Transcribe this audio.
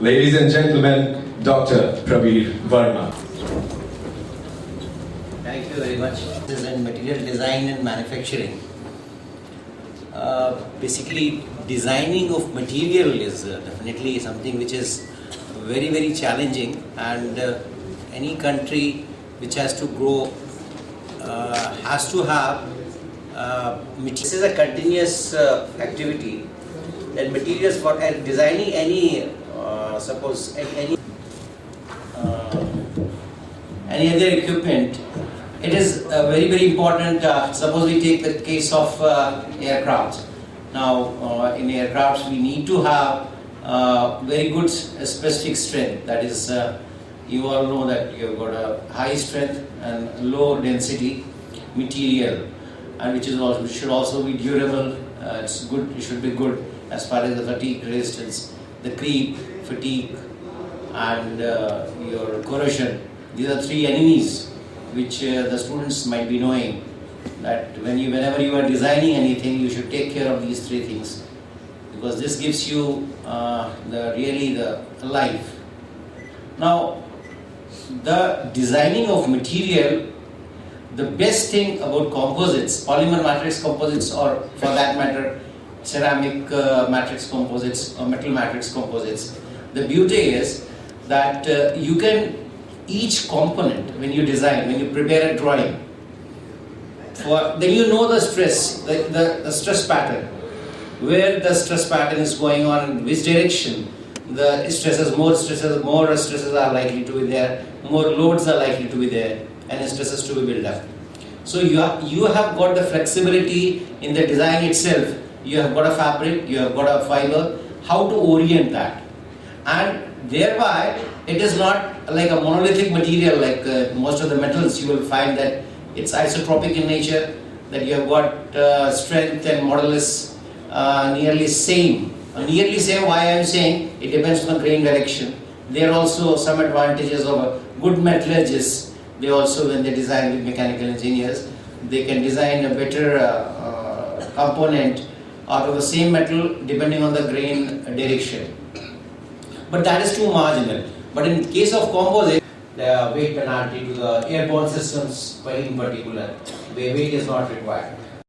Ladies and gentlemen, Dr. Prabir Verma. Thank you very much. This is in material design and manufacturing. Basically, designing of material is definitely something which is very, very challenging, and any country which has to grow has to have this is a continuous activity, and materials for designing any suppose any other equipment, it is very, very important. Suppose we take the case of aircraft. Now in aircrafts we need to have very good specific strength. That is, you all know that you have got a high strength and low density material, and which should also be durable. It's good. It should be good as far as the fatigue resistance, the creep, fatigue, and your corrosion. These are three enemies which the students might be knowing, that whenever you are designing anything, you should take care of these three things, because this gives you the life. Now, the designing of material, the best thing about composites, polymer matrix composites, or for that matter ceramic matrix composites or metal matrix composites, the beauty is that you can, each component, when you design, when you prepare a drawing, then you know the stress, the stress pattern, where the stress pattern is going on, in which direction the more stresses are likely to be there, more loads are likely to be there, and stresses to be built up. So you have got the flexibility in the design itself. You have got a fabric, you have got a fiber, how to orient that, and thereby it is not like a monolithic material like most of the metals. You will find that it's isotropic in nature, that you have got strength and modulus nearly same. Nearly same, why I am saying, it depends on the grain direction. There are also some advantages of a good metallurgist. They also, when they design with mechanical engineers, they can design a better component out of the same metal depending on the grain direction. But that is too marginal. But in case of composite, the weight penalty to the airborne systems, in particular, the weight is not required.